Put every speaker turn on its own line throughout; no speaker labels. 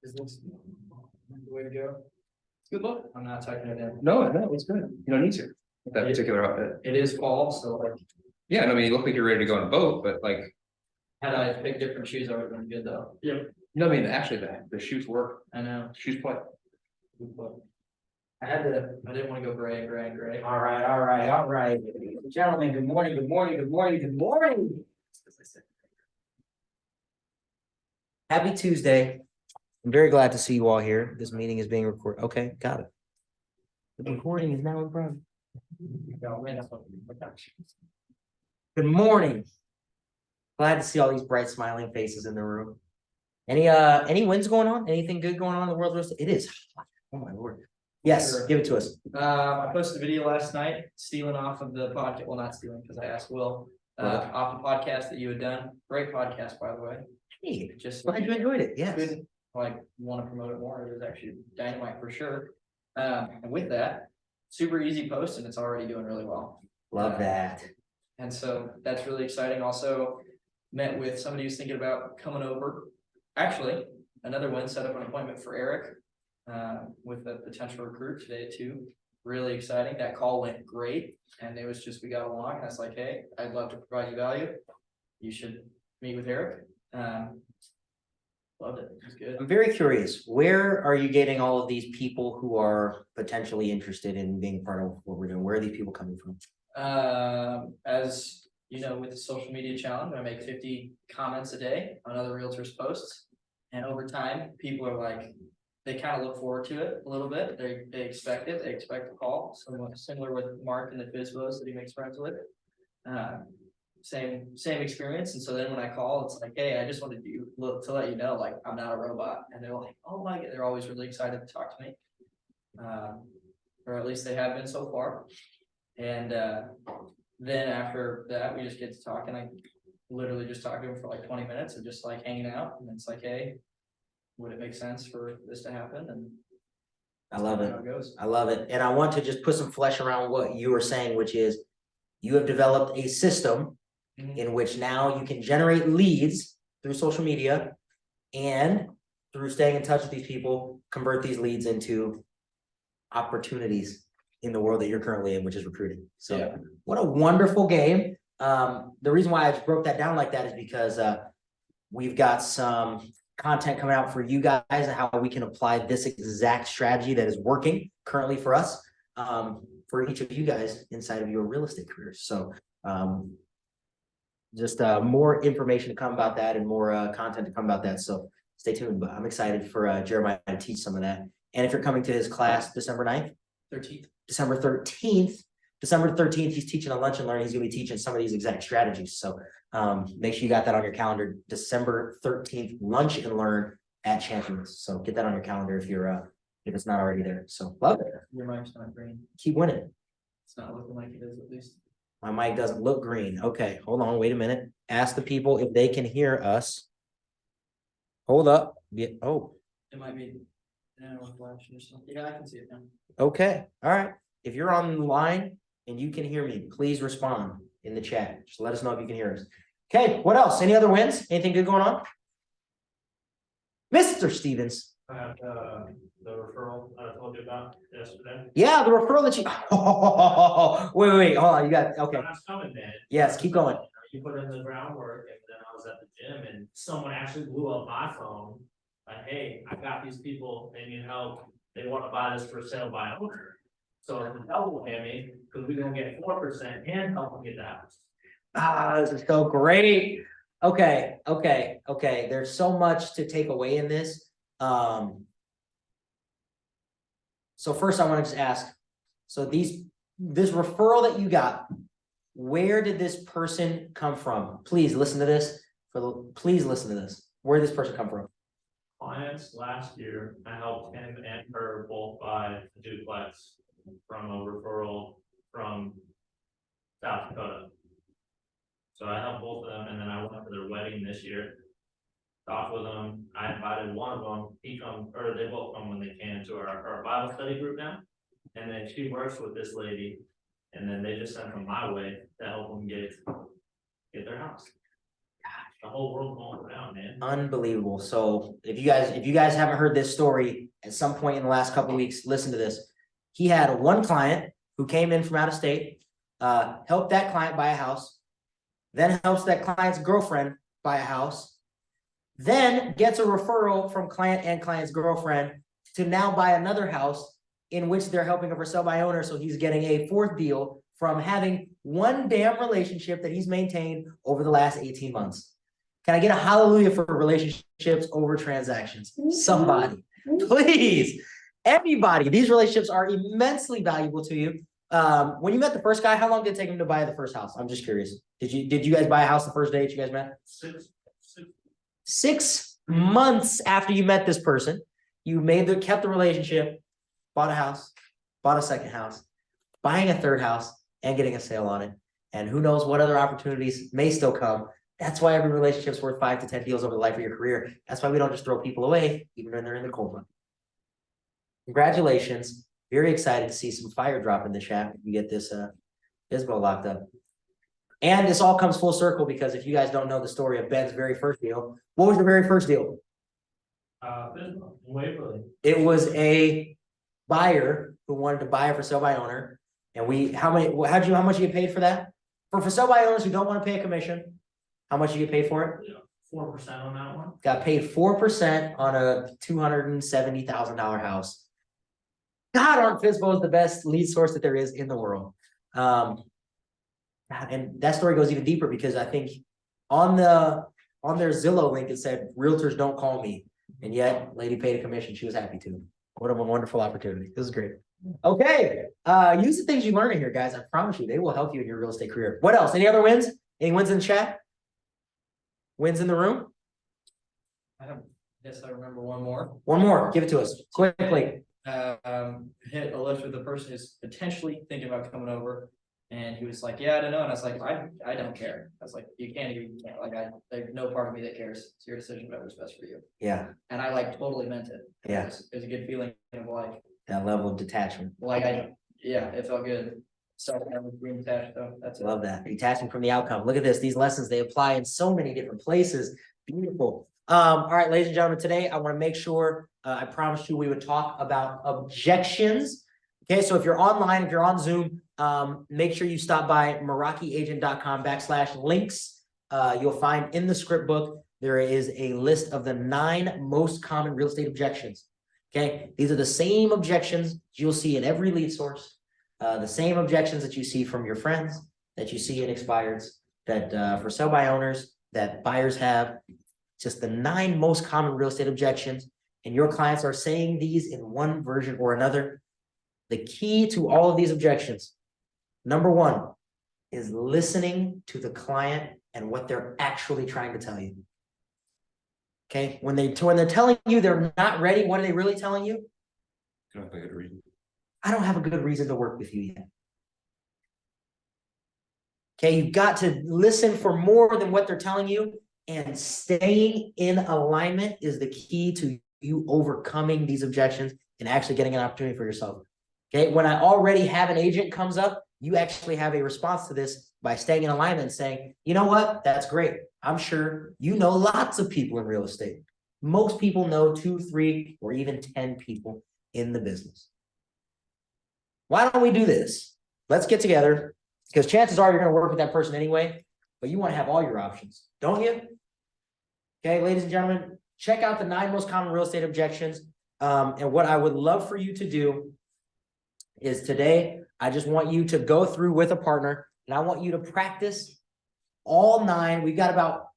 Is this the way to go? Good luck. I'm not tucking it in.
No, it's good. You don't need to. With that particular outfit.
It is fall, so like,
Yeah, I mean, you look like you're ready to go on a boat, but like,
had I picked different shoes, I would have been good though.
you know, I mean, actually, the shoes work.
I know.
Shoes play.
I didn't want to go gray.
All right. Gentlemen, good morning. Happy Tuesday. I'm very glad to see you all here. This meeting is being recorded. Okay, got it. The recording is now in progress. Good morning. Glad to see all these bright smiling faces in the room. Any wins going on? Anything good going on in the world? It is hot. Oh my lord. Yes,
Sure.
give it to us.
I posted a video last night, stealing off of the podcast. Well, not stealing because I asked Will. Off the podcast that you had done. Great podcast, by the way.
Hey,
Just
glad you enjoyed it. Yes.
couldn't want to promote it more. It was actually dynamite for sure. And with that, super easy post and it's already doing really well.
Love that.
And so that's really exciting. Also met with somebody who's thinking about coming over. Actually, another one, set up an appointment for Eric with a potential recruit today too. Really exciting. That call went great. And it was just, we got along and I was like, hey, I'd love to provide you value. You should meet with Eric. Loved it. It was good.
I'm very curious, where are you getting all of these people who are potentially interested in being part of what we're doing? Where are these people coming from?
As you know, with the social media challenge, I make 50 comments a day on other realtors' posts. And over time, people are like, they kind of look forward to it a little bit. They expect it. They expect a call. Somewhat similar with Mark and the Fizbos that he makes friends with. Same experience. And so then when I call, it's like, hey, I just wanted to let you know, like, I'm not a robot. And they're like, oh my God, they're always really excited to talk to me. Or at least they have been so far. And then after that, we just get to talk and I literally just talk to him for like 20 minutes of just like hanging out. And it's like, hey, would it make sense for this to happen? And
I love it.
how it goes.
I love it. And I want to just put some flesh around what you were saying, which is you have developed a system in which now you can generate leads through social media and through staying in touch with these people, convert these leads into opportunities in the world that you're currently in, which is recruiting. So
Yeah.
what a wonderful game. The reason why I just broke that down like that is because we've got some content coming out for you guys and how we can apply this exact strategy that is working currently for us for each of you guys inside of your real estate careers. So just more information to come about that and more content to come about that. So stay tuned, but I'm excited for Jeremiah to teach some of that. And if you're coming to his class December 9th,
13th.
December 13th, he's teaching a lunch and learn. He's gonna be teaching some of these exact strategies. So make sure you got that on your calendar, December 13th, lunch and learn at Champions. So get that on your calendar if you're if it's not already there. So love it.
Your mic's not green.
Keep winning.
It's not looking like it is at least.
My mic doesn't look green. Okay, hold on, wait a minute. Ask the people if they can hear us. Hold up. Oh,
It might be. Flashing or something. Yeah, I can see it now.
okay. All right. If you're on the line and you can hear me, please respond in the chat. Just let us know if you can hear us. Okay, what else? Any other wins? Anything good going on? Mr. Stevens.
The referral I told you about yesterday.
Yeah, the referral that you. Wait, hold on. You got okay.
That's coming, man.
Yes, keep going.
You put in the groundwork, and then I was at the gym, and someone actually blew up my phone. Like, hey, I got these people, they need help. They want to buy this for sale by owner. So it's a double whammy, because we're gonna get 4% and help them get the house.
Ah, this is so great. Okay. There's so much to take away in this. So first I want to just ask, so this referral that you got, where did this person come from? Please listen to this. Please listen to this. Where did this person come from?
Clients last year, I helped him and her both buy a duplex from a referral from South Dakota. So I helped both of them, and then I went to their wedding this year. Talked with them. I invited one of them. They both come when they can to our Bible study group now. And then she works with this lady, and then they just sent them my way to help them get their house. the whole world going around, man.
Unbelievable. So if you guys haven't heard this story at some point in the last couple of weeks, listen to this. He had one client who came in from out of state, helped that client buy a house, then helps that client's girlfriend buy a house, then gets a referral from client and client's girlfriend to now buy another house in which they're helping a for sale by owner. So he's getting a fourth deal from having one damn relationship that he's maintained over the last 18 months. Can I get a hallelujah for relationships over transactions? Somebody, please. Everybody, these relationships are immensely valuable to you. When you met the first guy, how long did it take him to buy the first house? I'm just curious. Did you guys buy a house the first day that you guys met? 6 months after you met this person, you kept the relationship, bought a house, bought a second house, buying a third house, and getting a sale on it. And who knows what other opportunities may still come. That's why every relationship's worth 5 to 10 deals over the life of your career. That's why we don't just throw people away, even when they're in the cold run. Congratulations. Very excited to see some fire drop in the chat if you get this FSBO locked up. And this all comes full circle because if you guys don't know the story of Ben's very first deal, what was the very first deal?
Waverly.
It was a buyer who wanted to buy a for sale by owner. And how much you get paid for that? For sale by owners who don't want to pay a commission, how much you get paid for it?
4% on that one.
Got paid 4% on a $270,000 house. God, aren't FSBOs the best lead source that there is in the world? And that story goes even deeper because I think on their Zillow link, it said, realtors don't call me. And yet, lady paid a commission. She was happy to. What a wonderful opportunity. This is great. Okay. Use the things you learn in here, guys. I promise you, they will help you in your real estate career. What else? Any other wins? Any wins in the chat? Wins in the room?
Yes, I remember one more.
One more. Give it to us quickly.
Hit a lift with the person who's potentially thinking about coming over. And he was like, yeah, I don't know. And I was like, I don't care. I was like, you can't, like, there's no part of me that cares. It's your decision about what's best for you.
Yeah.
And I like totally meant it.
Yeah.
It was a good feeling of like,
That level of detachment.
it felt good. So I was being attached, so that's it.
Love that. Detaching from the outcome. Look at this. These lessons, they apply in so many different places. Beautiful. All right, ladies and gentlemen, today I want to make sure I promised you we would talk about objections. Okay, so if you're online, if you're on Zoom, make sure you stop by MerakiAgent.com/links. You'll find in the script book, there is a list of the 9 most common real estate objections. Okay, these are the same objections you'll see in every lead source. The same objections that you see from your friends, that you see in expireds, that for sale by owners, that buyers have. Just the 9 most common real estate objections, and your clients are saying these in one version or another. The key to all of these objections, number 1, is listening to the client and what they're actually trying to tell you. Okay, when they're telling you they're not ready, what are they really telling you?
You don't have a good reason.
I don't have a good reason to work with you yet. Okay, you've got to listen for more than what they're telling you, and staying in alignment is the key to you overcoming these objections and actually getting an opportunity for yourself. Okay, when I already have an agent comes up, you actually have a response to this by staying in alignment and saying, you know what, that's great. I'm sure you know lots of people in real estate. Most people know 2, 3, or even 10 people in the business. Why don't we do this? Let's get together, because chances are you're going to work with that person anyway, but you want to have all your options, don't you? Okay, ladies and gentlemen, check out the 9 most common real estate objections. And what I would love for you to do is today, I just want you to go through with a partner, and I want you to practice all 9. We've got about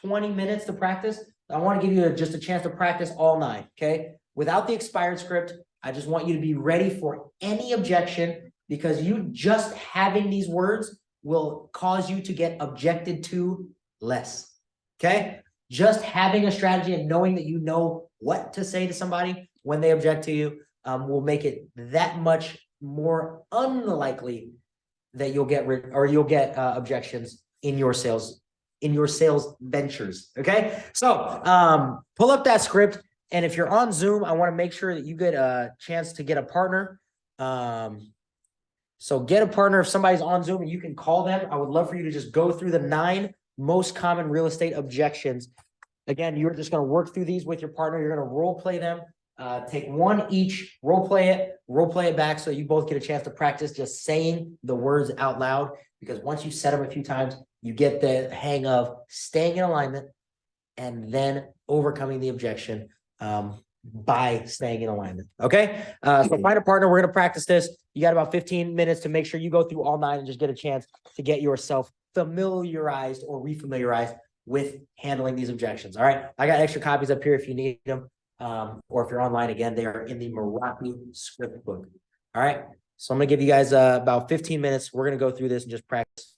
20 minutes to practice. I want to give you just a chance to practice all 9, okay? Without the expired script, I just want you to be ready for any objection, because you just having these words will cause you to get objected to less, okay? Just having a strategy and knowing that you know what to say to somebody when they object to you will make it that much more unlikely that you'll get objections in your sales ventures. Okay, so pull up that script, and if you're on Zoom, I want to make sure that you get a chance to get a partner. So get a partner if somebody's on Zoom and you can call them. I would love for you to just go through the 9 most common real estate objections. Again, you're just gonna work through these with your partner. You're gonna role play them. Take one each, role play it back so you both get a chance to practice just saying the words out loud. Because once you set them a few times, you get the hang of staying in alignment and then overcoming the objection by staying in alignment. Okay, so find a partner. We're gonna practice this. You got about 15 minutes to make sure you go through all 9 and just get a chance to get yourself familiarized or refamiliarized with handling these objections. All right, I got extra copies up here if you need them. Or if you're online again, they are in the Meraki script book. All right, so I'm gonna give you guys about 15 minutes. We're gonna go through this and just practice.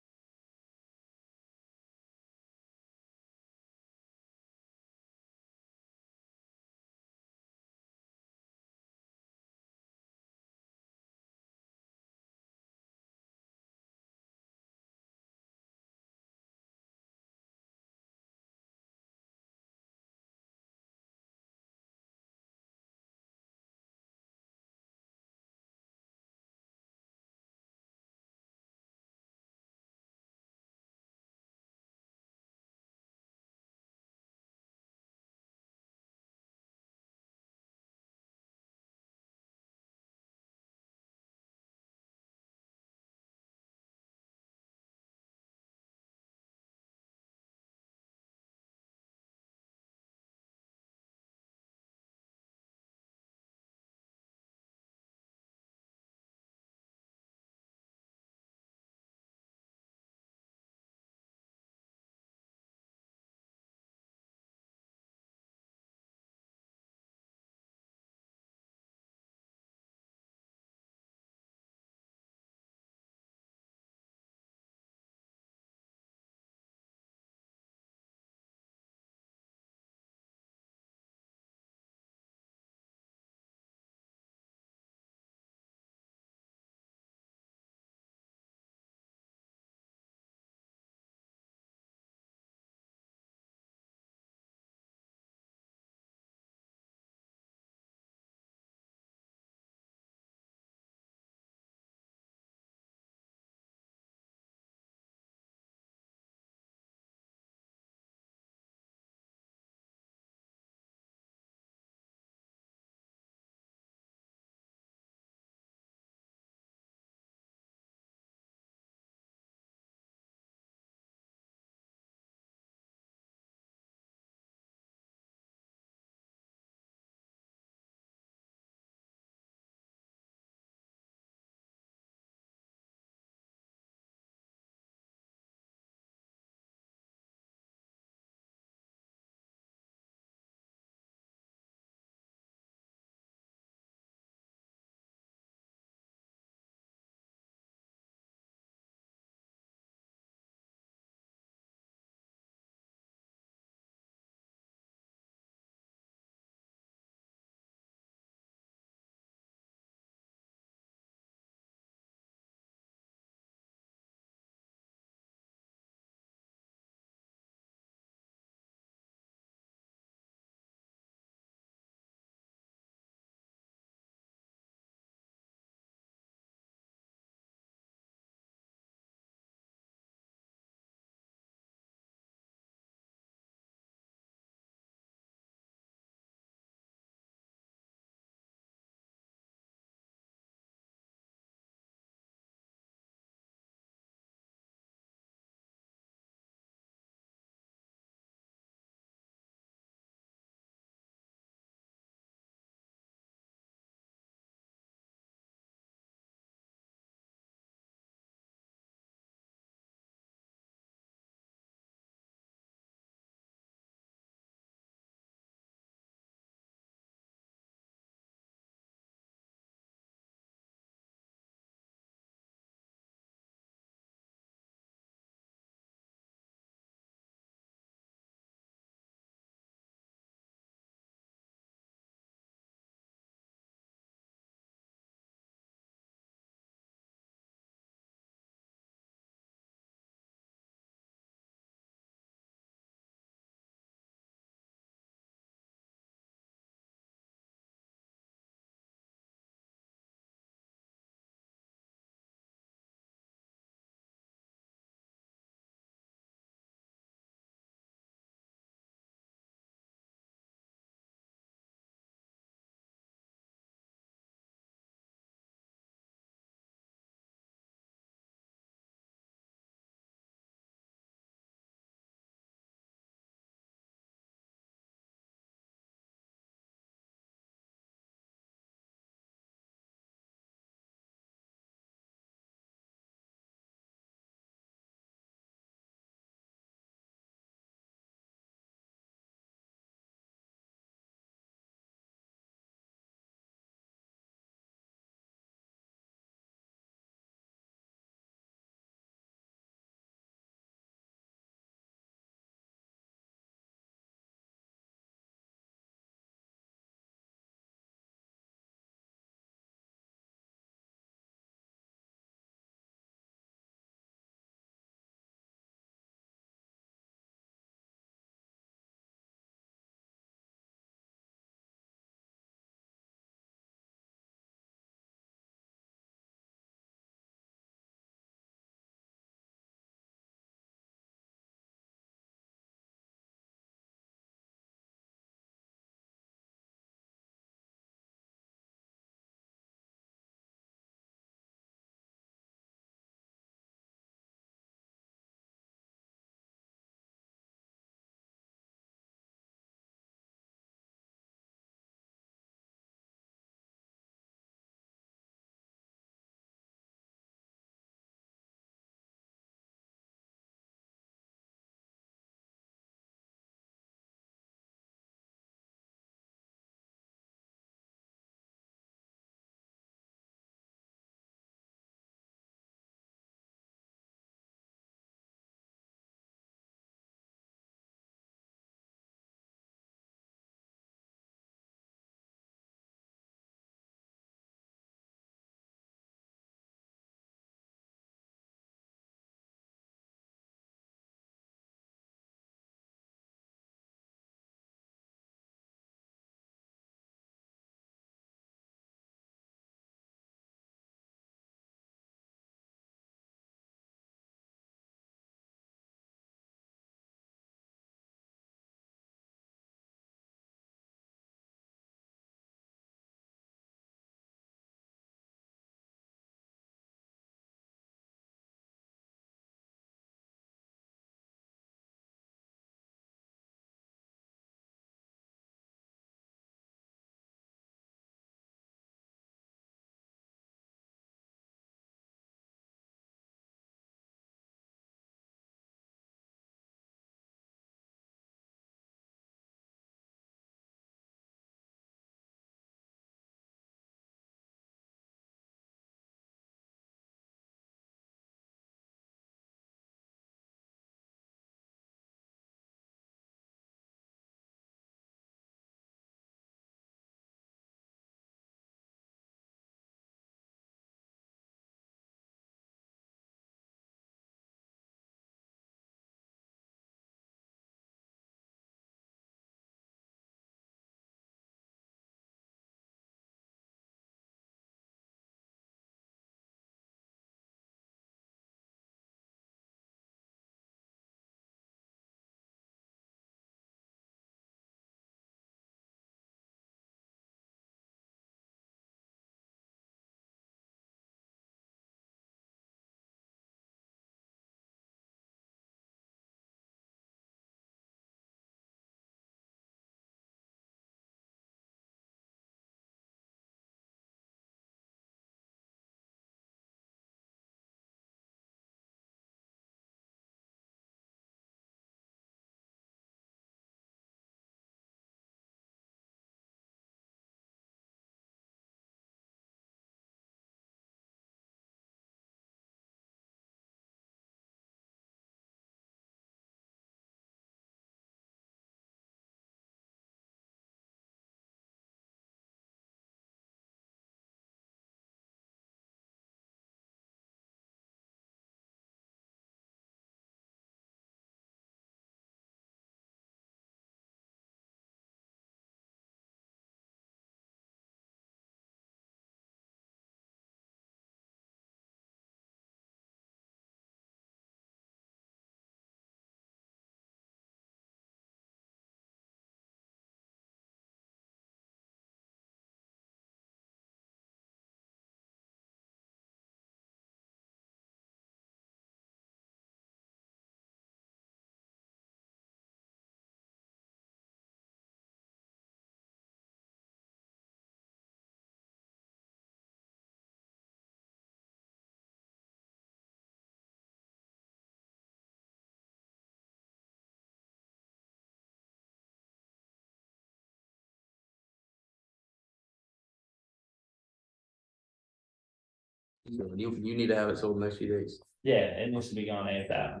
So you need to have it sold in the next few days.
Yeah, it needs to be gone ASAP.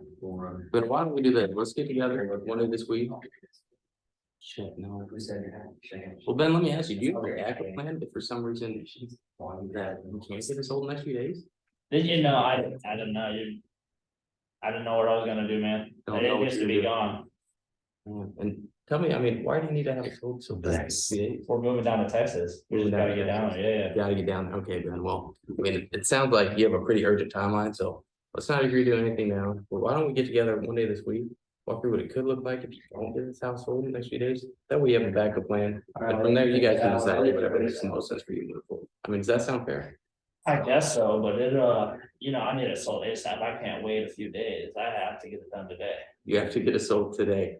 But why don't we do that? Let's get together one day this week. Shit, no. Well, Ben, let me ask you, do you have a backup plan if for some reason that you can't get it sold in the next few days?
Did you know, I don't know, I didn't know what I was gonna do, man.
Don't know
It
what
needs to
you're
be
doing.
gone.
And tell me, I mean, why do you need to have it sold so bad?
We're moving down to Texas. We just gotta get down there, yeah.
Gotta get down, okay, Ben, well, I mean, it sounds like you have a pretty urgent timeline, so let's not agree to anything now. But why don't we get together one day this week? Walk through what it could look like if you don't get this house sold in the next few days, that way you have a backup plan. And from there, you guys can decide whatever makes the most sense for you to move forward. I mean, does that sound fair?
I guess so, but it, I need it sold ASAP. I can't wait a few days. I have to get it done today.
You have to get it sold today.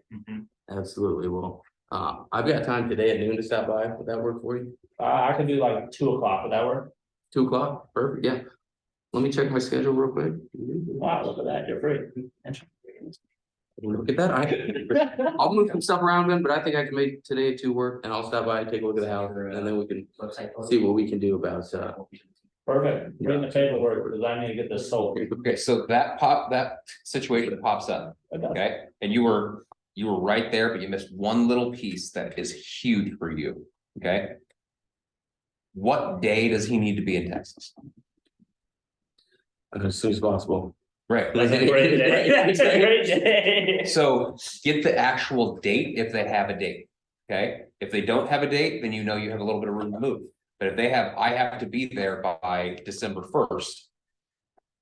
Absolutely, well, I've got time today at noon to stop by, would that work for you?
I can do like 2 o'clock, would that work?
2 o'clock, perfect, yeah. Let me check my schedule real quick.
Wow, look at that, you're free.
Look at that, I'll move some stuff around then, but I think I can make today at 2 work, and I'll stop by and take a look at the house, and then we can see what we can do about,
Perfect, bring the paperwork, because I need to get this sold.
Okay, so that situation pops up, okay, and you were right there, but you missed one little piece that is huge for you, okay? What day does he need to be in Texas?
as soon as possible.
Right.
That's a great day, that's a great day.
So get the actual date if they have a date, okay? If they don't have a date, then you know you have a little bit of room to move. But if they have, I have to be there by December 1st.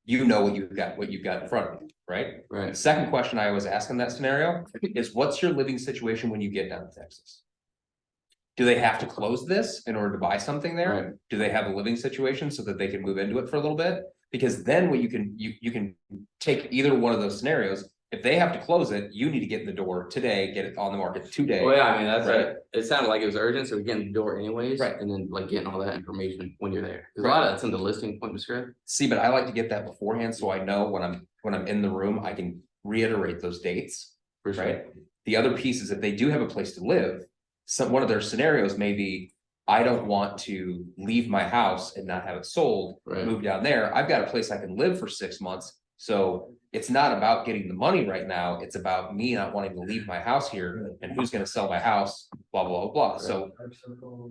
You know what you've got in front of you, right? The
Right,
second question I always ask in that scenario is what's your living situation when you get down to Texas? Do they have to close this in order to buy something there?
Right.
Do they have a living situation so that they can move into it for a little bit? Because then what you can take either one of those scenarios. If they have to close it, you need to get in the door today, get it on the market today.
well, yeah, I mean, that's
Right.
right, it sounded like it was urgent, so we get in the door anyways.
Right.
And then like getting all that information when you're there, cause a lot of that's in the listing appointment script.
See, but I like to get that beforehand, so I know when I'm in the room, I can reiterate those dates.
For sure.
Right? The other piece is if they do have a place to live, one of their scenarios may be, I don't want to leave my house and not have it sold,
Right.
move down there. I've got a place I can live for 6 months. So it's not about getting the money right now. It's about me not wanting to leave my house here and who's gonna sell my house, blah, blah, blah, blah. So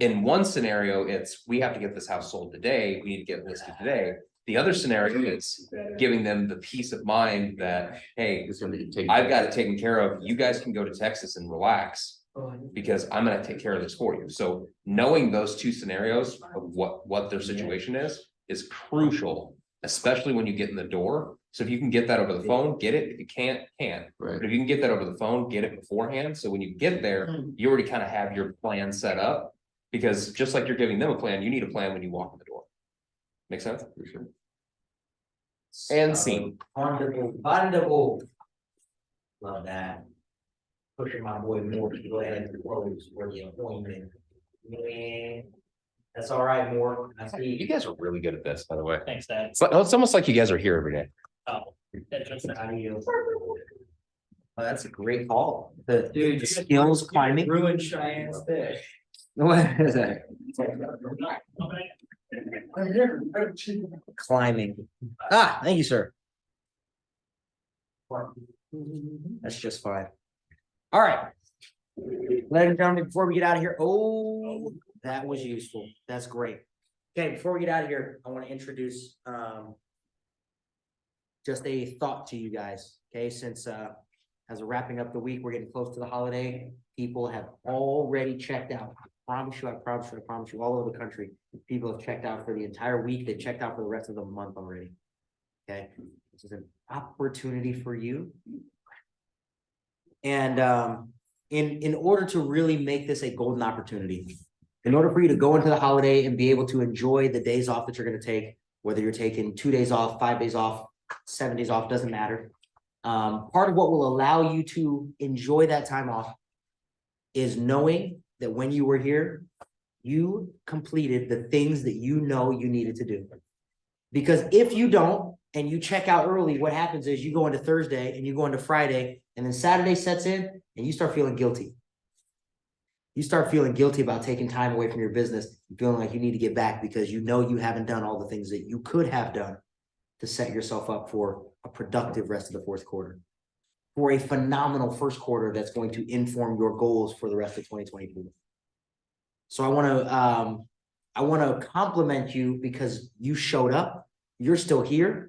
in one scenario, it's, we have to get this house sold today. We need to get it listed today. The other scenario is giving them the peace of mind that, hey,
It's gonna be taken.
I've got it taken care of. You guys can go to Texas and relax because I'm gonna take care of this for you. So knowing those two scenarios of what their situation is crucial, especially when you get in the door. So if you can get that over the phone, get it. If you can't.
Right,
But if you can get that over the phone, get it beforehand. So when you get there, you already kind of have your plan set up. Because just like you're giving them a plan, you need a plan when you walk in the door. Make sense?
for sure.
And scene.
Wonderful. Love that. Pushing my boy Moore to go ahead and close for the appointment. Man, that's all right, Moore. I
You
see.
guys are really good at this, by the way.
Thanks, Dad.
It's almost like you guys are here every day.
Oh, interesting.
How do you? Oh, that's a great call. The
Dude,
the skills climbing.
Ruined Cheyenne's day.
What is that? Climbing. Ah, thank you, sir. That's just fine. All right. Ladies and gentlemen, before we get out of here, oh, that was useful. That's great. Okay, before we get out of here, I want to introduce just a thought to you guys. Okay, since as we're wrapping up the week, we're getting close to the holiday. People have already checked out. I promise you, all over the country, people have checked out for the entire week. They checked out for the rest of the month already. Okay, this is an opportunity for you. And in order to really make this a golden opportunity, in order for you to go into the holiday and be able to enjoy the days off that you're going to take, whether you're taking 2 days off, 5 days off, 7 days off, doesn't matter. Part of what will allow you to enjoy that time off is knowing that when you were here, you completed the things that you know you needed to do. Because if you don't, and you check out early, what happens is you go into Thursday and you go into Friday, and then Saturday sets in and you start feeling guilty. you start feeling guilty about taking time away from your business, feeling like you need to get back because you know you haven't done all the things that you could have done to set yourself up for a productive rest of the fourth quarter. For a phenomenal first quarter that's going to inform your goals for the rest of 2024. So I wanna compliment you because you showed up, you're still here.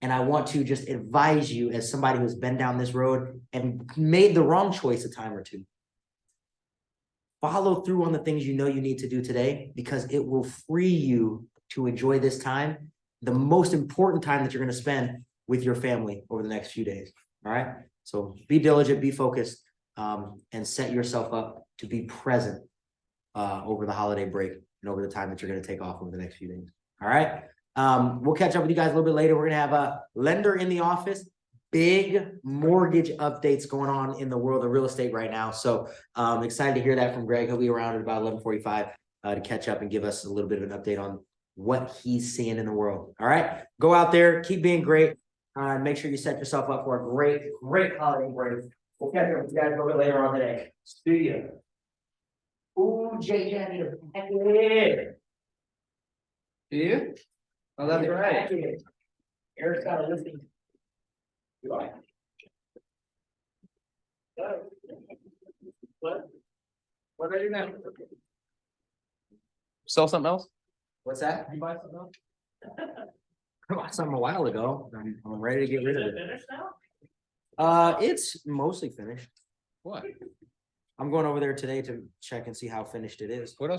And I want to just advise you as somebody who's been down this road and made the wrong choice a time or two. Follow through on the things you know you need to do today because it will free you to enjoy this time, the most important time that you're gonna spend with your family over the next few days, all right? So be diligent, be focused, and set yourself up to be present over the holiday break and over the time that you're gonna take off over the next few days, all right? We'll catch up with you guys a little bit later. We're gonna have a lender in the office. Big mortgage updates going on in the world of real estate right now. So excited to hear that from Greg. He'll be around at about 11:45 to catch up and give us a little bit of an update on what he's seeing in the world. All right, go out there, keep being great. Make sure you set yourself up for a great holiday break. We'll catch up with you guys a little bit later on today. See ya. Ooh, JJ, I need a packet.
Yeah. Oh, that's right.
Eric's got a listing.
What? What are you now?
Sell something else?
What's that?
You buy something else?
I bought something a while ago. I'm ready to get rid of
Is
it.
it finished now?
It's mostly finished.
What?
I'm going over there today to check and see how finished it is.
What else